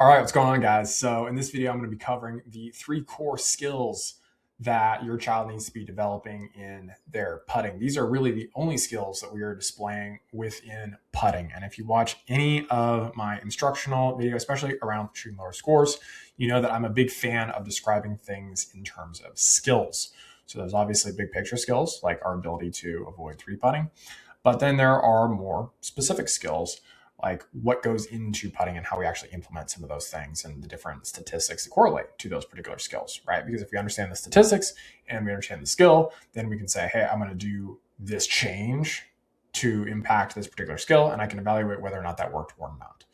All right, what's going on, guys? So in this video, I'm going to be covering the three core skills that your child needs to be developing in their putting. These are really the only skills that we are displaying within putting. And if you watch any of my instructional video, especially around shooting lower scores, you know that I'm a big fan of describing things in terms of skills. So there's obviously big picture skills like our ability to avoid three putting, but then there are more specific skills like what goes into putting and how we actually implement some of those things and the different statistics that correlate to those particular skills, right? Because if we understand the statistics and we understand the skill, then we can say, hey, I'm going to do this change to impact this particular skill, and I can evaluate whether or not that worked or not.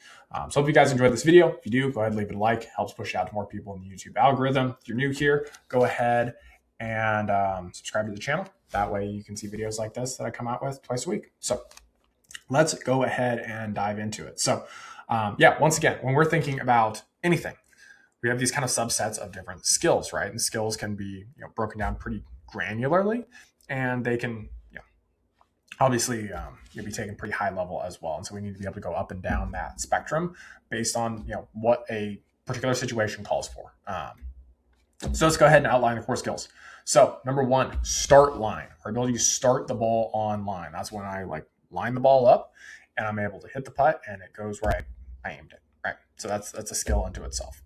So if you guys enjoyed this video, if you do, go ahead and leave it a like. Helps push it out to more people in the YouTube algorithm. If you're new here, go ahead and subscribe to the channel. That way you can see videos like this that I come out with twice a week. So let's go ahead and dive into it. So once again, when we're thinking about anything, we have these kind of subsets of different skills, right? And skills can be broken down pretty granularly, and they can obviously be taken pretty high level as well. And so we need to be able to go up and down that spectrum based on what a particular situation calls for. So let's go ahead and outline the core skills. So number one, start line, our ability to start the ball on line. That's when I line the ball up and I'm able to hit the putt and it goes where I aimed it, right? So that's a skill unto itself.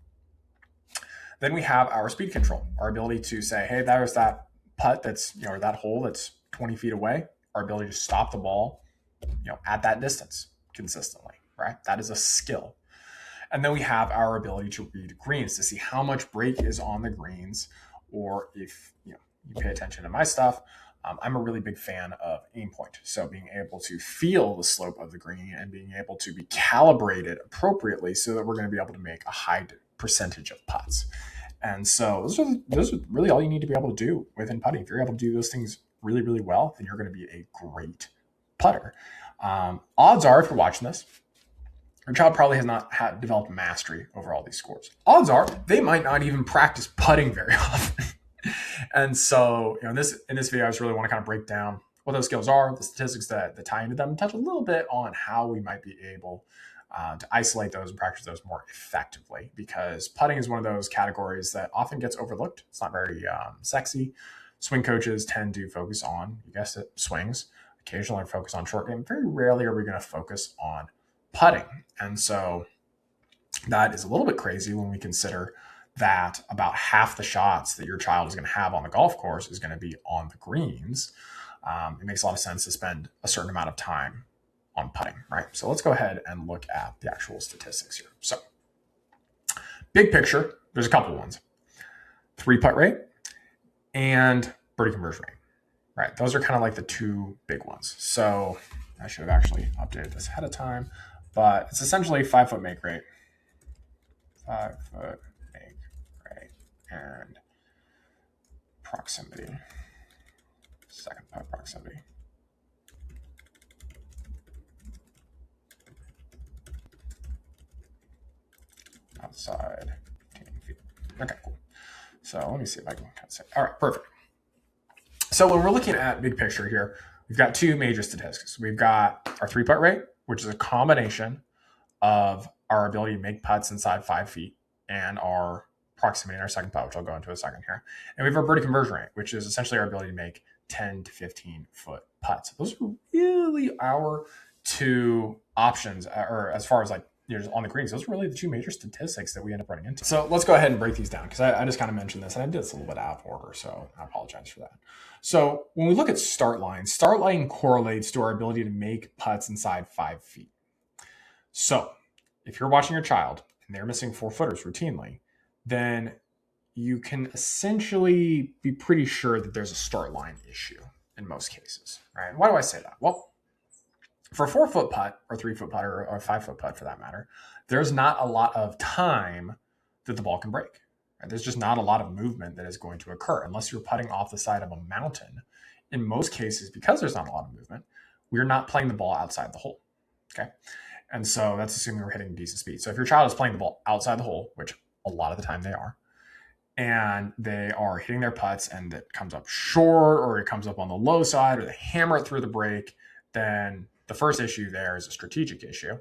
Then we have our speed control, our ability to say, hey, there's that putt that's, or that hole that's 20 feet away, our ability to stop the ball, at that distance consistently, right? That is a skill. And then we have our ability to read greens to see how much break is on the greens, or if you pay attention to my stuff, I'm a really big fan of aim point. So being able to feel the slope of the green and being able to be calibrated appropriately so that we're going to be able to make a high percentage of putts. And so those are really all you need to be able to do within putting. If you're able to do those things really, really well, then you're going to be a great putter. Odds are, if you're watching this, your child probably has not developed mastery over all these scores. Odds are they might not even practice putting very often. And so, in this video, I just really want to kind of break down what those skills are, the statistics that tie into them, and touch a little bit on how we might be able to isolate those and practice those more effectively. Because putting is one of those categories that often gets overlooked. It's not very sexy. Swing coaches tend to focus on, you guessed it, swings. Occasionally focus on short game. Very rarely are we going to focus on putting. And so that is a little bit crazy when we consider that about half the shots that your child is going to have on the golf course is going to be on the greens. It makes a lot of sense to spend a certain amount of time on putting, right? So let's go ahead and look at the actual statistics here. So big picture, there's a couple ones. 3-putt rate and birdie conversion rate, right? Those are kind of like the two big ones. So I should have actually updated this ahead of time, but it's essentially 5-foot make rate, 5-foot make rate, and proximity, second putt proximity. Outside 15 feet. Okay, cool. So let me see if I can kind of say. All right, perfect. So when we're looking at big picture here, we've got two major statistics. We've got our 3-putt rate, which is a combination of our ability to make putts inside 5 feet and our proximity in our second putt, which I'll go into in a second here. And we have our birdie conversion rate, which is essentially our ability to make 10 to 15 foot putts. Those are really our two options, or as far as on the greens, those are really the two major statistics that we end up running into. So let's go ahead and break these down, because I just kind of mentioned this and I did this a little bit out of order, so I apologize for that. So when we look at start line correlates to our ability to make putts inside 5 feet. So if you're watching your child and they're missing 4-footers routinely, then you can essentially be pretty sure that there's a start line issue in most cases, right? Why do I say that? Well, for a 4-foot putt or 3-foot putt or a 5-foot putt for that matter, there's not a lot of time that the ball can break. Right? There's just not a lot of movement that is going to occur unless you're putting off the side of a mountain. In most cases, because there's not a lot of movement, we're not playing the ball outside the hole. Okay. And so that's assuming we're hitting decent speed. So if your child is playing the ball outside the hole, which a lot of the time they are, and they are hitting their putts and it comes up short or it comes up on the low side or they hammer it through the break, then the first issue there is a strategic issue.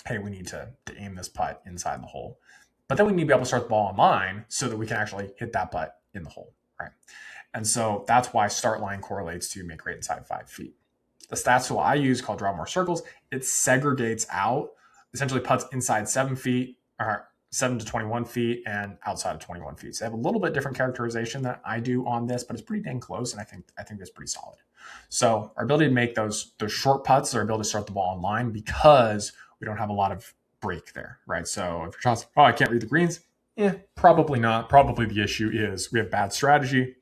hey, we need to aim this putt inside the hole. But then we need to be able to start the ball on line so that we can actually hit that putt in the hole, right? And so that's why start line correlates to make rate inside 5 feet. The stats tool I use called Draw More Circles, it segregates out essentially putts inside 7 feet, or 7 to 21 feet, and outside of 21 feet. So they have a little bit different characterization that I do on this, but it's pretty dang close, and I think it's pretty solid. So our ability to make those short putts, our ability to start the ball on line, because we don't have a lot of break there, right? So if your child's, I can't read the greens, probably not. Probably the issue is we have bad strategy,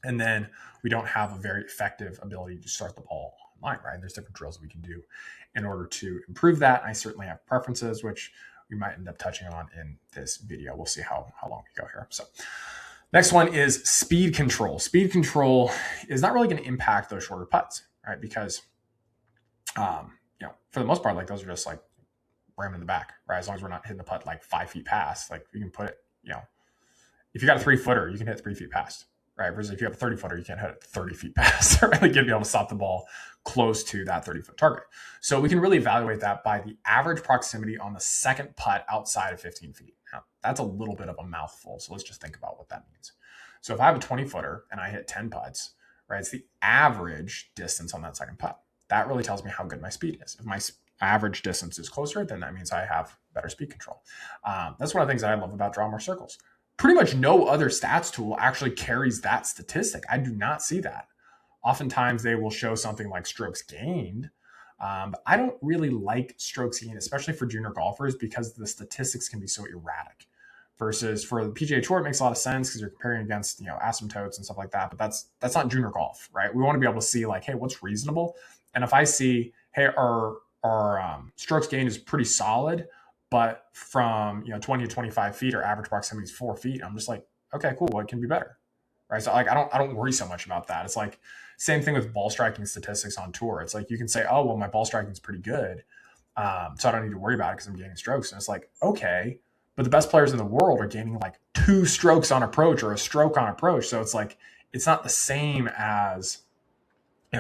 and then we don't have a very effective ability to start the ball online, right? There's different drills we can do in order to improve that. I certainly have preferences, which we might end up touching on in this video. We'll see how long we go here. So next one is speed control. Speed control is not really going to impact those shorter putts, right? Because, for the most part, like those are just like ram in the back, right? As long as we're not hitting the putt like 5 feet past, like you can put it, if you got a 3-footer, you can hit 3 feet past, right? Versus if you have a 30-footer, you can't hit it 30 feet past, right? Like you'll be able to stop the ball close to that 30-foot target. So we can really evaluate that by the average proximity on the second putt outside of 15 feet. Now, that's a little bit of a mouthful. So let's just think about what that means. So if I have a 20-footer and I hit 10 putts, right? It's the average distance on that second putt. That really tells me how good my speed is. If my average distance is closer, then that means I have better speed control. That's one of the things that I love about Draw More Circles. Pretty much no other stats tool actually carries that statistic. I do not see that. Oftentimes they will show something like strokes gained. But I don't really like strokes gained, especially for junior golfers, because the statistics can be so erratic. Versus for the PGA Tour, it makes a lot of sense because you're comparing against, asymptotes and stuff like that. But that's not junior golf, right? We want to be able to see like, hey, what's reasonable? And if I see, hey, our strokes gained is pretty solid, but from 20 to 25 feet, our average proximity is 4 feet. I'm just like, okay, cool. Well, it can be better, right? So like, I don't worry so much about that. It's like same thing with ball striking statistics on tour. It's like you can say, oh, well, my ball striking is pretty good, so I don't need to worry about it because I'm gaining strokes. And it's like, okay, but the best players in the world are gaining like 2 strokes on approach or a stroke on approach. So it's like it's not the same as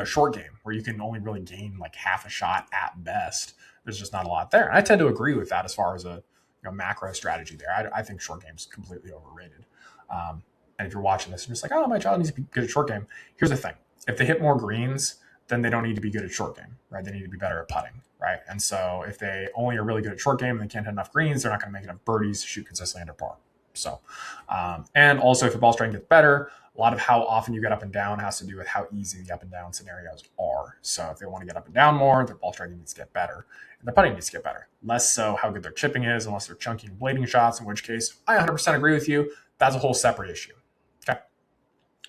short game where you can only really gain like half a shot at best. There's just not a lot there. And I tend to agree with that as far as a macro strategy there. I think short game is completely overrated. And if you're watching this, you're just like, oh, my child needs to be good at short game. Here's the thing. If they hit more greens, then they don't need to be good at short game, right? They need to be better at putting, right? And so if they only are really good at short game and they can't hit enough greens, they're not going to make enough birdies to shoot consistently under par. So, and also if your ball striking gets better, a lot of how often you get up and down has to do with how easy the up and down scenarios are. So if they want to get up and down more, their ball striking needs to get better. And their putting needs to get better. Less so how good their chipping is, unless they're chunky and blading shots, in which case I 100% agree with you. That's a whole separate issue. Okay.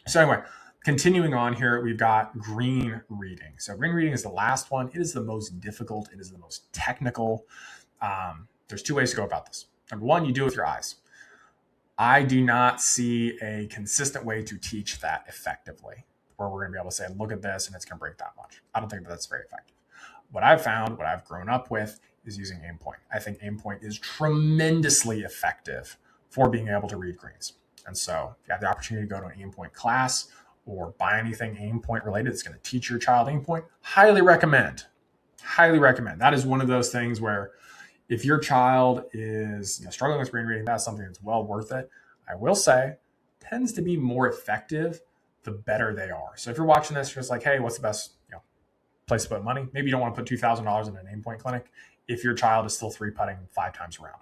So anyway, continuing on here, we've got green reading. So green reading is the last one. It is the most difficult. It is the most technical. There's 2 ways to go about this. Number one, you do it with your eyes. I do not see a consistent way to teach that effectively, where we're going to be able to say, look at this and it's going to break that much. I don't think that's very effective. What I've found, what I've grown up with, is using Aimpoint. I think Aimpoint is tremendously effective for being able to read greens. And so if you have the opportunity to go to an Aimpoint class or buy anything Aimpoint related that's going to teach your child Aimpoint, highly recommend. Highly recommend. That is one of those things where if your child is struggling with green reading, that's something that's well worth it. I will say, tends to be more effective the better they are. So if you're watching this, you're just like, hey, what's the best place to put money? Maybe you don't want to put $2,000 in an Aimpoint clinic if your child is still 3-putting 5 times around.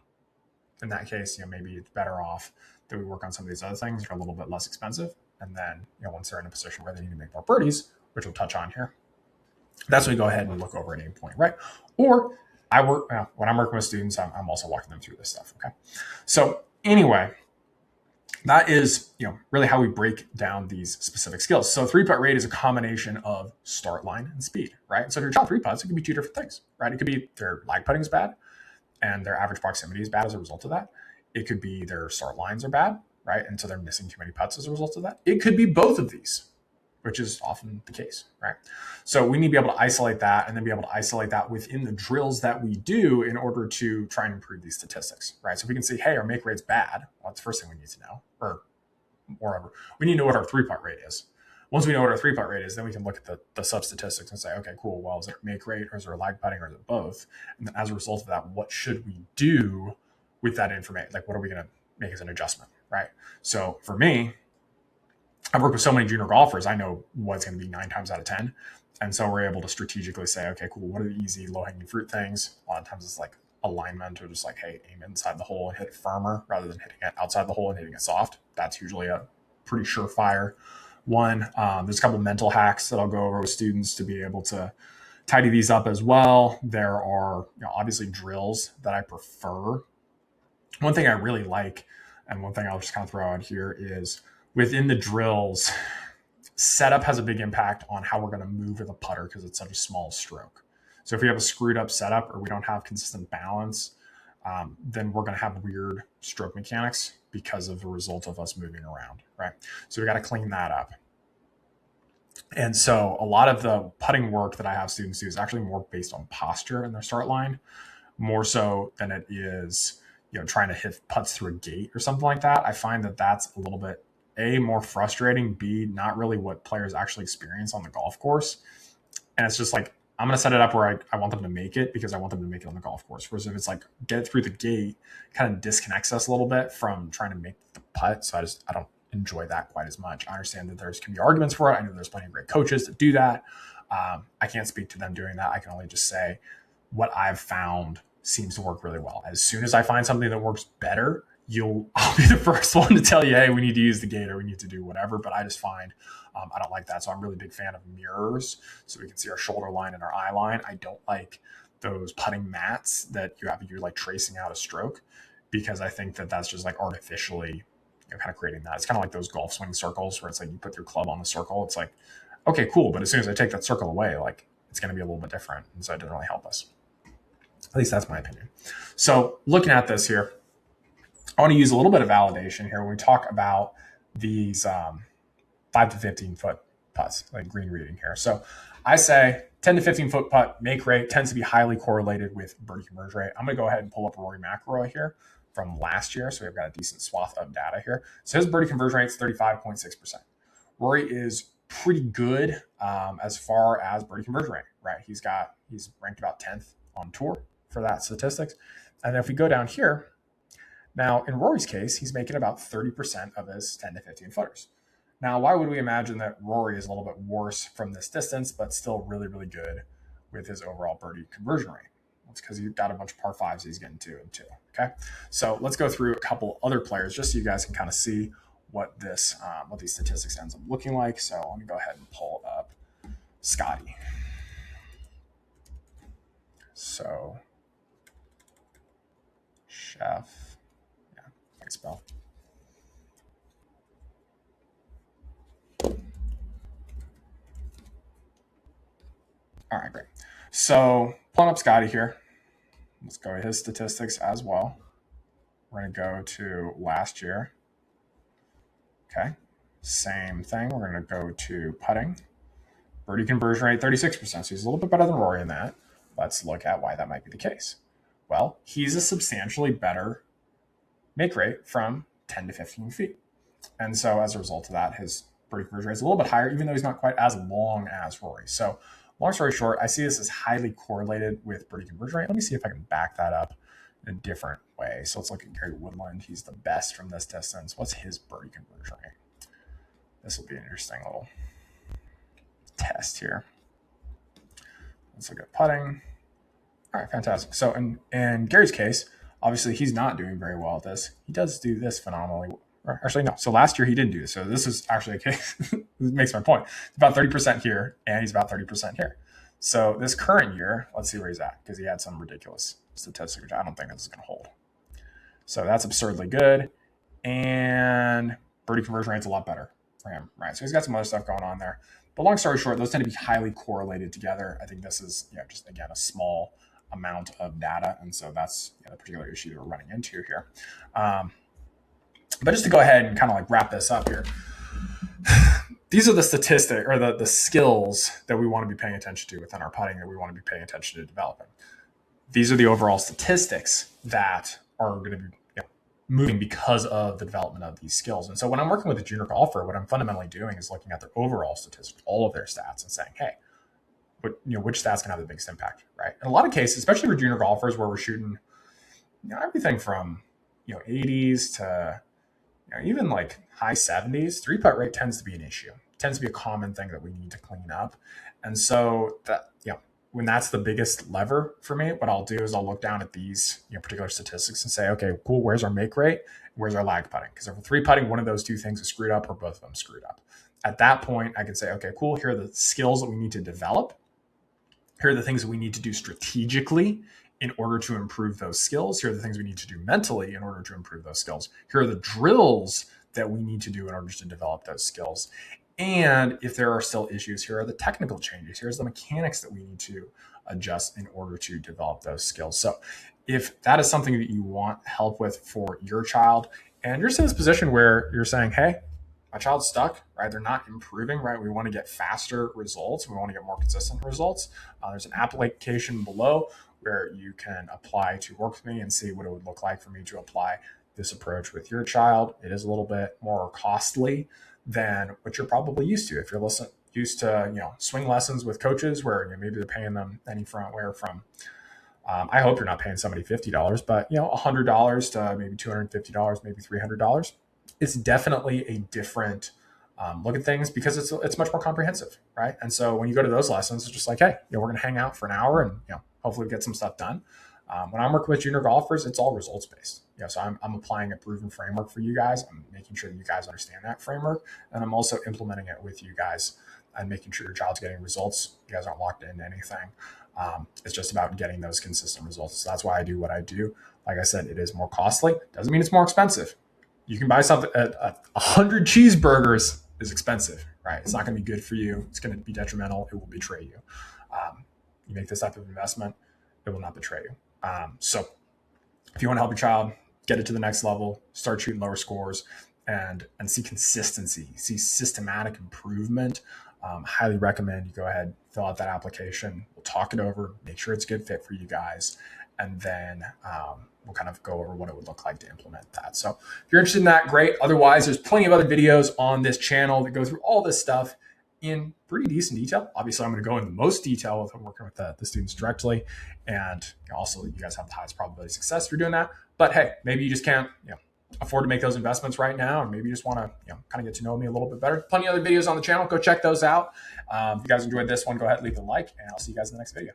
In that case, maybe it's better off that we work on some of these other things that are a little bit less expensive. And then once they're in a position where they need to make more birdies, which we'll touch on here, that's when we go ahead and look over an Aimpoint, right? Or when I'm working with students, I'm also walking them through this stuff. Okay. So anyway, that is, really how we break down these specific skills. So 3-putt rate is a combination of start line and speed, right? So if your child 3-putts, it could be 2 different things, right? It could be their lag putting is bad and their average proximity is bad as a result of that. It could be their start lines are bad, right? And so they're missing too many putts as a result of that. It could be both of these, which is often the case, right? So we need to be able to isolate that and then be able to isolate that within the drills that we do in order to try and improve these statistics, right? So if we can say, hey, our make rate's bad, well, that's the first thing we need to know, or moreover, we need to know what our 3-putt rate is. Once we know what our 3-putt rate is, then we can look at the sub statistics and say, okay, cool. Well, is it make rate or is it lag putting or is it both? And then as a result of that, what should we do with that information? Like, what are we going to make as an adjustment, right? So for me, I've worked with so many junior golfers. I know what's going to be 9 times out of 10. And so we're able to strategically say, okay, cool. What are the easy low hanging fruit things? A lot of times it's like alignment or just like, hey, aim inside the hole and hit it firmer rather than hitting it outside the hole and hitting it soft. That's usually a pretty surefire one. There's a couple mental hacks that I'll go over with students to be able to tidy these up as well. There are obviously drills that I prefer. One thing I really like, and one thing I'll just kind of throw out here is within the drills, setup has a big impact on how we're going to move with a putter because it's such a small stroke. So if we have a screwed up setup or we don't have consistent balance, then we're going to have weird stroke mechanics because of the result of us moving around, right? So we got to clean that up. And so a lot of the putting work that I have students do is actually more based on posture in their start line, more so than it is, trying to hit putts through a gate or something like that. I find that that's a little bit, A, more frustrating, B, not really what players actually experience on the golf course. And it's just like, I'm going to set it up where I want them to make it because I want them to make it on the golf course. Whereas if it's like get it through the gate, kind of disconnects us a little bit from trying to make the putt. So I don't enjoy that quite as much. I understand that there's can be arguments for it. I know there's plenty of great coaches that do that. I can't speak to them doing that. I can only just say what I've found seems to work really well. As soon as I find something that works better, I'll be the first one to tell you, hey, we need to use the gate or we need to do whatever. But I just find I don't like that. So I'm really a big fan of mirrors so we can see our shoulder line and our eye line. I don't like those putting mats that you're like tracing out a stroke because I think that that's just like artificially kind of creating that. It's kind of like those golf swing circles where it's like you put your club on the circle. It's like, okay, cool. But as soon as I take that circle away, like it's going to be a little bit different. And so it doesn't really help us. At least that's my opinion. So looking at this here, I want to use a little bit of validation here when we talk about these 5 to 15 foot putts, like green reading here. So I say 10 to 15 foot putt make rate tends to be highly correlated with birdie conversion rate. I'm going to go ahead and pull up Rory McIlroy here from last year. So we've got a decent swath of data here. So his birdie conversion rate is 35.6%. Rory is pretty good as far as birdie conversion rate, right? He's ranked about 10th on tour for that statistics. And if we go down here, now in Rory's case, he's making about 30% of his 10 to 15 footers. Now, why would we imagine that Rory is a little bit worse from this distance, but still really, really good with his overall birdie conversion rate? It's because he's got a bunch of par fives he's getting 2 and 2. Okay, so let's go through a couple other players just so you guys can kind of see what these statistics ends up looking like. So let me go ahead and pull up Scotty. So Chef, yeah, I can spell. All right, great. So pulling up Scotty here. Let's go to his statistics as well. We're going to go to last year. Okay, same thing. We're going to go to putting. Birdie conversion rate, 36%. So he's a little bit better than Rory in that. Let's look at why that might be the case. Well, he's a substantially better make rate from 10 to 15 feet. And so as a result of that, his birdie conversion rate is a little bit higher, even though he's not quite as long as Rory. So long story short, I see this as highly correlated with birdie conversion rate. Let me see if I can back that up in a different way. So let's look at Gary Woodland. He's the best from this distance. What's his birdie conversion rate? This will be an interesting little test here. Let's look at putting. All right, fantastic. So in Gary's case, obviously he's not doing very well at this. He does do this phenomenally. Actually, no. So last year he didn't do this. So this is actually a case. This makes my point. It's about 30% here, and he's about 30% here. So this current year, let's see where he's at, because he had some ridiculous statistic, which I don't think this is going to hold. So that's absurdly good. And birdie conversion rate's a lot better for him, right? So he's got some other stuff going on there. But long story short, those tend to be highly correlated together. I think this is just, again, a small amount of data. And so that's the particular issue that we're running into here. But just to go ahead and kind of like wrap this up here, these are the statistics or the skills that we want to be paying attention to within our putting, that we want to be paying attention to developing. These are the overall statistics that are going to be moving because of the development of these skills. And so when I'm working with a junior golfer, what I'm fundamentally doing is looking at their overall statistics, all of their stats, and saying, hey, which stats can have the biggest impact, right? In a lot of cases, especially for junior golfers, where we're shooting, everything from 80s to even like high 70s, three putt rate tends to be an issue. It tends to be a common thing that we need to clean up. And so that when that's the biggest lever for me, what I'll do is I'll look down at these particular statistics and say, okay, cool, where's our make rate? Where's our lag putting? Because if we're three putting, one of those two things is screwed up or both of them screwed up. At that point, I can say, okay, cool, here are the skills that we need to develop. Here are the things that we need to do strategically in order to improve those skills. Here are the things we need to do mentally in order to improve those skills. Here are the drills that we need to do in order to develop those skills. And if there are still issues, here are the technical changes. Here's the mechanics that we need to adjust in order to develop those skills. So if that is something that you want help with for your child, and you're in this position where you're saying, hey, my child's stuck, right? They're not improving, right? We want to get faster results. We want to get more consistent results. There's an application below where you can apply to work with me and see what it would look like for me to apply this approach with your child. It is a little bit more costly than what you're probably used to. If you're used to, swing lessons with coaches where maybe they're paying them anywhere from, I hope you're not paying somebody $50, but $100 to maybe $250, maybe $300. It's definitely a different look at things because it's much more comprehensive, right? And so when you go to those lessons, it's just like, hey, we're going to hang out for an hour and hopefully get some stuff done. When I'm working with junior golfers, it's all results based. So I'm applying a proven framework for you guys. I'm making sure that you guys understand that framework, and I'm also implementing it with you guys and making sure your child's getting results. You guys aren't locked into anything. It's just about getting those consistent results. So that's why I do what I do. Like I said, it is more costly. Doesn't mean it's more expensive. You can buy something at 100 cheeseburgers is expensive, right? It's not going to be good for you. It's going to be detrimental. It will betray you. You make this type of investment, it will not betray you. So if you want to help your child get it to the next level, start shooting lower scores and see consistency, see systematic improvement, highly recommend you go ahead, fill out that application. We'll talk it over, make sure it's a good fit for you guys. And then we'll kind of go over what it would look like to implement that. So if you're interested in that, great. Otherwise, there's plenty of other videos on this channel that go through all this stuff in pretty decent detail. Obviously, I'm going to go into the most detail with working with the students directly. And also, you guys have the highest probability of success if you're doing that. But hey, maybe you just can't afford to make those investments right now, or maybe you just want to kind of get to know me a little bit better. Plenty of other videos on the channel. Go check those out. If you guys enjoyed this one, go ahead and leave a like, and I'll see you guys in the next video.